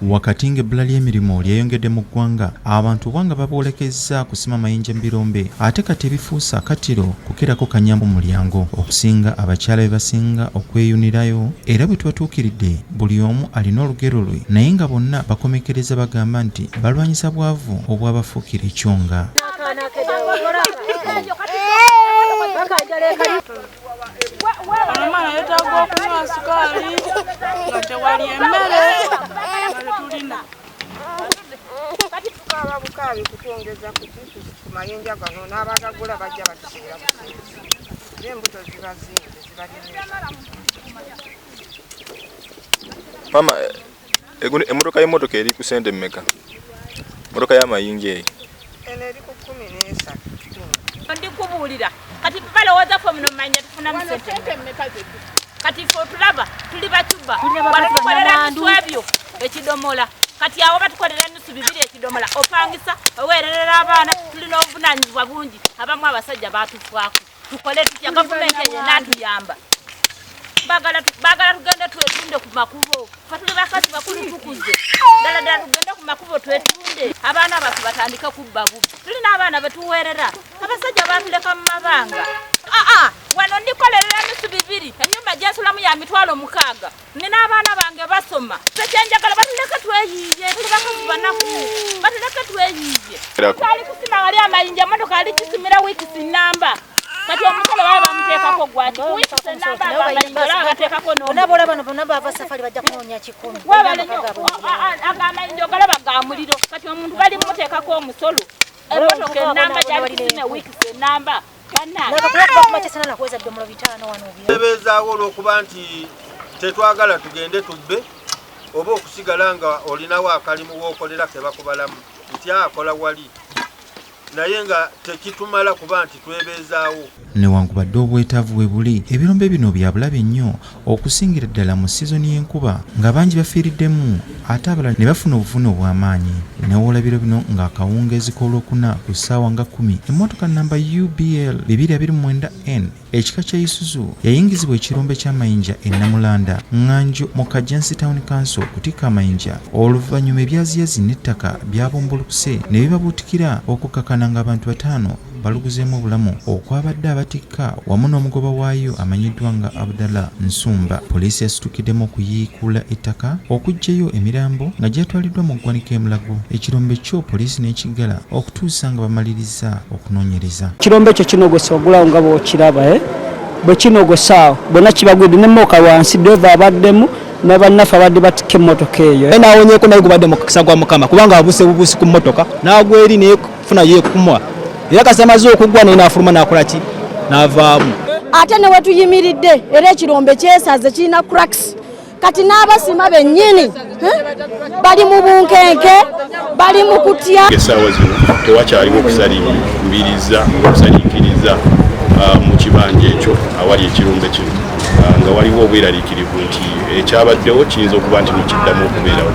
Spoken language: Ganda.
Wakati ng'ebbula ly'emirimu lyeyongedde mu ggwanga, abantu obwanga babwerekezza okusima amayinja mu birombe, ate kati ebifuuse akatiro kukerako kanyambu mu mulyango. Okusinga abakyala beebasinga, okweyunirayo era bwetubatuukiridde, bulyomu alina olugero lwe, naye nga bonna bakomekkereza bagamba nti balwanyisa bwavu obwabafuukira ekyonga. Kutwongeza ku mayinja gano n'abagagula bajja batusiira n'embuto ziba zingi Mama, emotoka y'emmotoka eri ku sente mmeka? Motoka y'amayinja eyo eno eri ku 13. Ndikubuulira kati balowooza ffe muno mumanya tufunamu sente mmeka zetu kati ffe otulaba tuli bacuba wano tukolera nusu ebyo ekidomola kati awo batukolera nusu 2 ekidomola opangisa oweererera abaana tulina obuvunaanyizibwa bungi abamu abasajja baatufaako tukole tutya gavumenti eyo n'atuyamba bagala tugende twetunde ku makubo fe tuli bakazi bakulu tukuze ddala tugende ku makubo twetunde abaana baffe batandike kubba bubbi tulina abaana betuweerera abasajja batuleka mu mabanga wano ndikolerera nusu 2 ennyumba gyensulamu ya 6,000 nina abaana bange basoma sekyenjagala batuleke tweyiiye tuli bakazi banaku batuleke tweyiiye ali kusima wali amayinja motoka ali kisimira wiikisi nnamba kati omusolo baba bamuteekako gwaki wiikisi ennamba amayinja bagateekako n'obola bano bonna bava safari bajja kunoonya 10 ag'amayinja ogalaba ga muliro kati omuntu bali muteekako omusolo emotoka ennamba gyali kisime wiikisi ennamba Tebeezaawo olw'okuba nti tetwagala tugende tubbe oba okusigala nga olinawo akalimu w'okolera ke bakubalamu nti akola wali naye nga tekitumala kuba nti twebeezaawo. Newankubadde obwetaavu we buli, ebirombe bino bya bulabe nnyo okusingira ddala mu sizoni y'enkuba nga bangi bafiiriddemu ate abalala ne bafuna obuvune obw'amaanyi. Newoolabiro bino ng'akawungeezi k'olwokuna ku ssaawa nga 10 emmotoka nnamba UBL 229N ekika kya Isuzu yayingizibwa ekirombe ky'amayinja e Namulanda Nganjo mu Kajjansi Town Council okutikka amayinja. Oluvannyuma ebyaziyazi n'ettaka byabumbulukuse ne bibabuutikira okukkakana ng'abantu 5 baluguzeemu obulamu okwabadde abatikka wamu n'omugoba waayo amanyiddwa nga Abdul Nsumba. Poliisi yasitukiddemu okuyiikula ettaka okuggyayo emirambo nga gyatwaliddwa mu ggwanika emulago. Ekirombe kyo poliisi n'ekiggala okutuusa nga bamaliriza okunoonyereza. Ekirombe ekyo kinogose ogulawo nga bw'okiraba bwe kinogosaawo bonna kibagwidde n'emmooka wansi deva abaddemu n'abannaffe abadde batikka emmotoka eyo. Naawonyeeko naye gubadde mu kisa gwa Mukama kubanga abuse bubuusi ku mmotoka n'agwa eri neefunayo ekumwa era kasi amaze okuggwa naye n'afuluma n'akola ki n'avaamu. Ate ne wetuyimiridde era ekirombe kyesaze kirina cracks kati n'abasima bennyini bali mu bunkenke bali mu kutya. Essaawa zino tewakyaliwo okusaliikiriza mu kibanja ekyo awali ekirombe kino nga waliwo obweraliikirivu nti ekyabaddewo kiyinza okuba nti nekiddamu okubeerawo.